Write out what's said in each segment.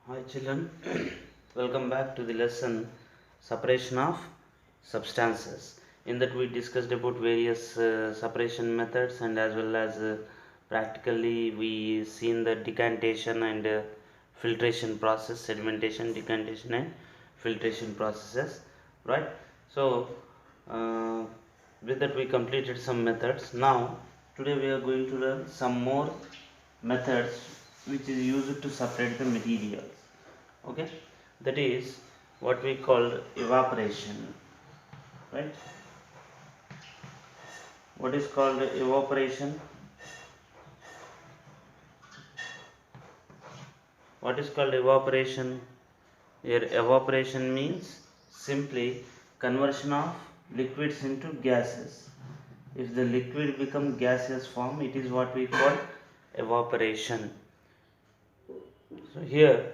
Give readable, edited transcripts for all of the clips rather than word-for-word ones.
Hi children, welcome back to the lesson separation of substances. In that we discussed about various separation methods and as well as practically we seen the decantation and filtration process, sedimentation, decantation and filtration processes, right? So uh, with that we completed some methods. Now today we are going to learn some more methods which is used to separate the materials. Okay, that is what we call evaporation, right? What is called evaporation? What is called evaporation? Here evaporation means simply conversion of liquids into gases. If the liquid become gaseous form, it is what we call evaporation. So here,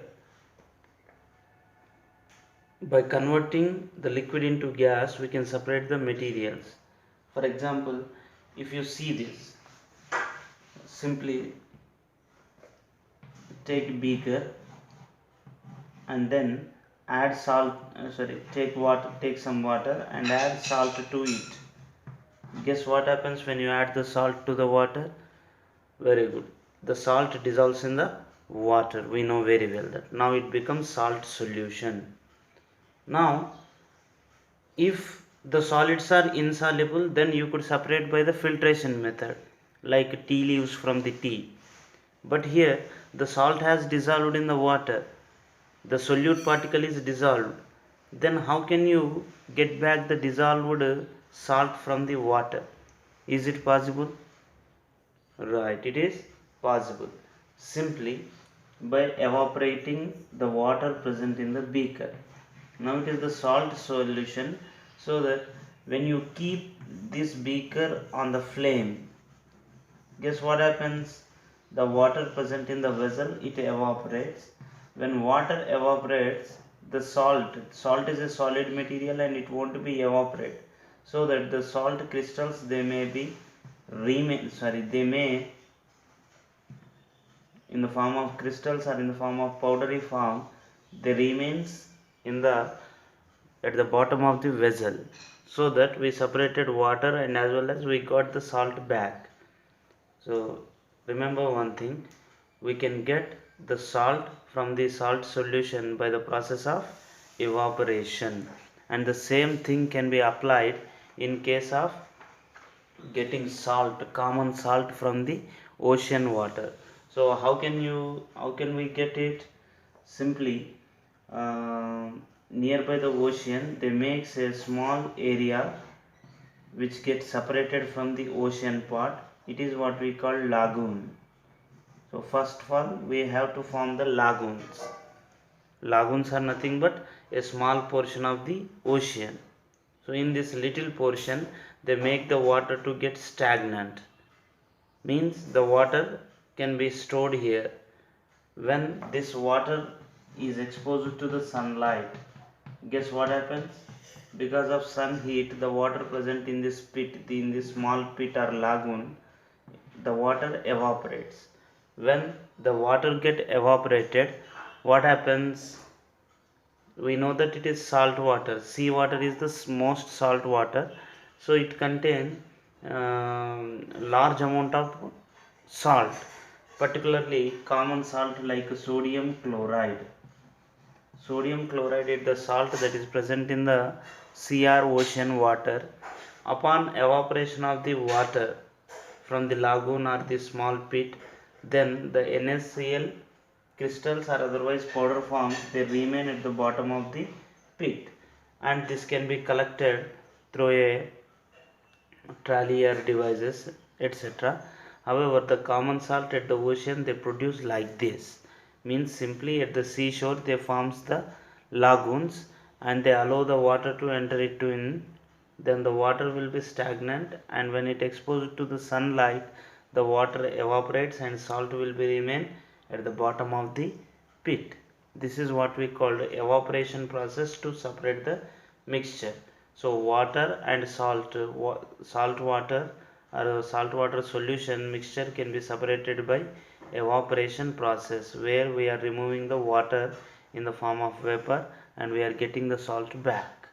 by converting the liquid into gas, we can separate the materials. For example, if you see this, simply take beaker and then add salt, take water, take some water and add salt to it. Guess what happens when you add the salt to the water? Very good, the salt dissolves in the water. We know very well that now it becomes salt solution. Now if the solids are insoluble, then you could separate by the filtration method, like tea leaves from the tea. But here the salt has dissolved in the water, the solute particle is dissolved. Then how can you get back the dissolved salt from the water? Is it possible? Right, it is possible. Simply by evaporating the water present in the beaker. Now it is the salt solution, so that when you keep this beaker on the flame, guess what happens? The water present in the vessel, it evaporates. When water evaporates, the salt is a solid material and it won't be evaporate. So that the salt crystals, they may be they may in the form of crystals or in the form of powdery form, they remains in the at the bottom of the vessel, so that we separated water and as well as we got the salt back. So remember one thing, we can get the salt from the salt solution by the process of evaporation, and the same thing can be applied in case of getting salt, common salt from the ocean water. So how can we get it? Simply nearby the ocean they makes a small area which gets separated from the ocean part. It is what we call lagoon. So first of all we have to form the lagoons. Lagoons are nothing but a small portion of the ocean. So in this little portion they make the water to get stagnant, means the water can be stored here. When this water is exposed to the sunlight, guess what happens? Because of sun heat, the water present in this pit, in this small pit or lagoon, the water evaporates. When the water get evaporated, what happens? We know that it is salt water. Sea water is the most salt water, so it contains large amount of salt, particularly common salt like sodium chloride. Sodium chloride is the salt that is present in the sea or ocean water. Upon evaporation of the water from the lagoon or the small pit, then the NaCl crystals or otherwise powder forms, they remain at the bottom of the pit, and this can be collected through a trolley or devices, etc. However, the common salt at the ocean they produce like this, means simply at the seashore they forms the lagoons and they allow the water to enter it in. Then the water will be stagnant, and when it exposed to the sunlight, the water evaporates and salt will be remain at the bottom of the pit. This is what we call the evaporation process to separate the mixture. So water and salt water or salt water solution mixture can be separated by evaporation process, where we are removing the water in the form of vapor and we are getting the salt back,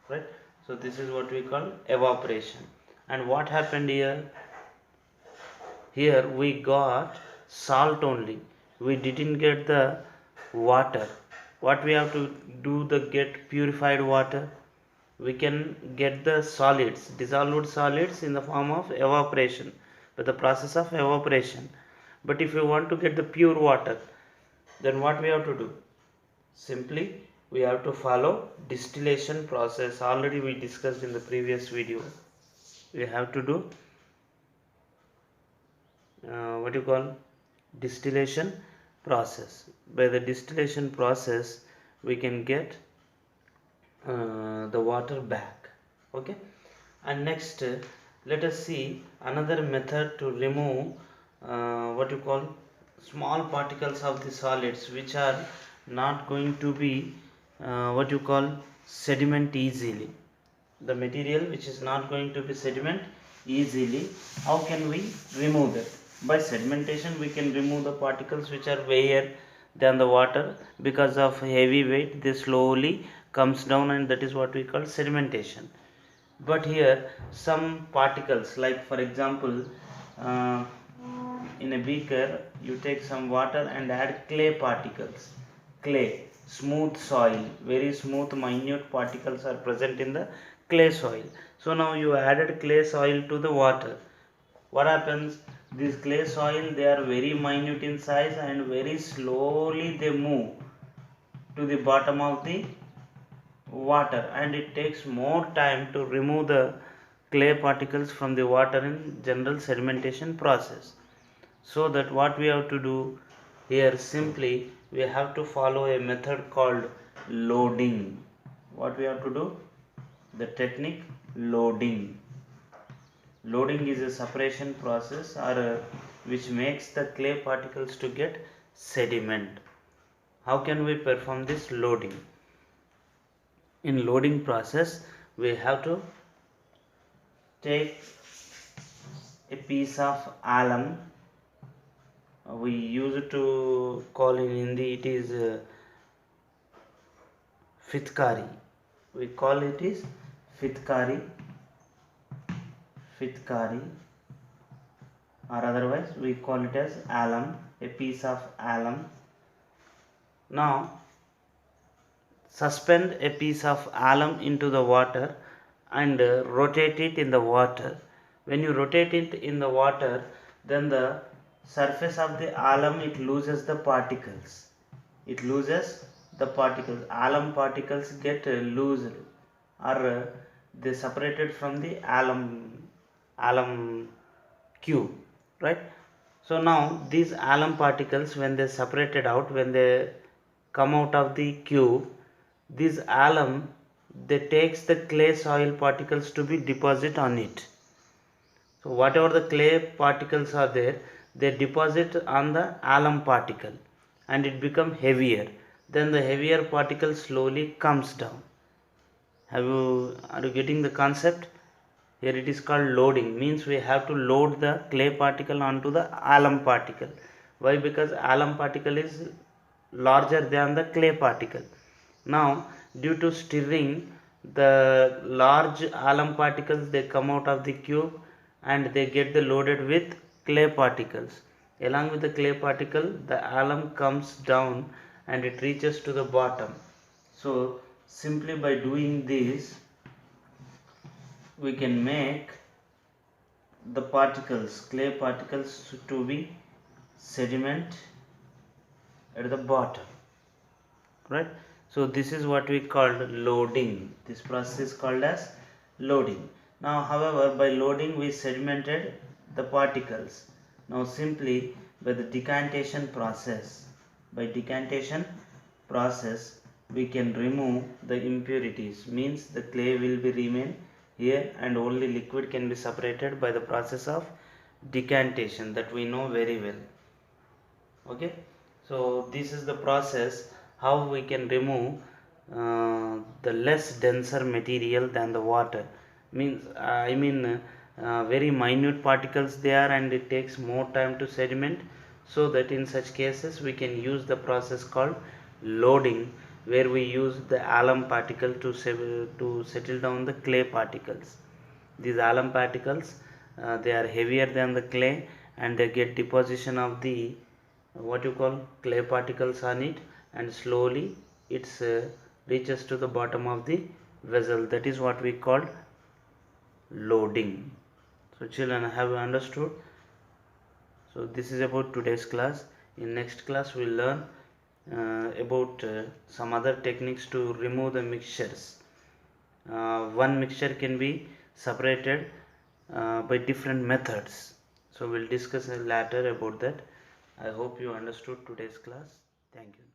right? So this is what we call evaporation. And what happened here? Here we got salt only, we didn't get the water. What we have to do to get purified water? We can get the solids, dissolved solids, in the form of evaporation, by the process of evaporation. But if you want to get the pure water, then what we have to do? Simply we have to follow distillation process. Already we discussed in the previous video. We have to do what you call distillation process. By the distillation process we can get the water back. Okay, and next let us see another method to remove what you call small particles of the solids, which are not going to be what you call sediment easily. The material which is not going to be sediment easily, how can we remove that? By sedimentation we can remove the particles which are heavier than the water. Because of heavy weight they slowly comes down, and that is what we call sedimentation. But here some particles, like for example in a beaker you take some water and add clay particles. Clay, smooth soil, very smooth minute particles are present in the clay soil. So now you added clay soil to the water. What happens? This clay soil, they are very minute in size and very slowly they move to the bottom of the water, and it takes more time to remove the clay particles from the water in general sedimentation process. So that what we have to do here, simply we have to follow a method called loading. What we have to do? The technique loading. Loading is a separation process which makes the clay particles to get sediment. How can we perform this loading? In loading process we have to take a piece of alum. We use to call in Hindi, it is fitkari. We call it is fitkari, or otherwise we call it as alum, a piece of alum. Now suspend a piece of alum into the water and rotate it in the water. When you rotate it in the water, then the surface of the alum, it loses the particles. It loses the particles. Alum particles get loosed, or they separated from the alum cube, right? So now these alum particles, when they separated out, when they come out of the cube, this alum, they takes the clay soil particles to be deposit on it. So whatever the clay particles are there, they deposit on the alum particle and it become heavier. Then the heavier particle slowly comes down. Are you getting the concept? Here it is called loading, means we have to load the clay particle onto the alum particle. Why? Because alum particle is larger than the clay particle. Now due to stirring, the large alum particles, they come out of the cube and they get loaded with clay particles. Along with the clay particle, the alum comes down and it reaches to the bottom. So simply by doing this, we can make the particles, clay particles, to be sediment at the bottom, right? So this is what we called loading. This process is called as loading. Now however, by loading we sedimented the particles. Now simply by the decantation process, we can remove the impurities. Means the clay will be remain here and only liquid can be separated by the process of decantation, that we know very well. Okay, so this is the process how we can remove the less denser material than the water. Means very minute particles they are and it takes more time to sediment. so that in such cases we can use the process called loading, where we use the alum particle to settle down the clay particles. These alum particles, they are heavier than the clay, and they get deposition of the what you call clay particles on it, and slowly it reaches to the bottom of the vessel. That is what we call loading. So children, have you understood? So this is about today's class. In next class we'll learn about some other techniques to remove the mixtures. One mixture can be separated by different methods. So we'll discuss later about that. I hope you understood today's class. Thank you.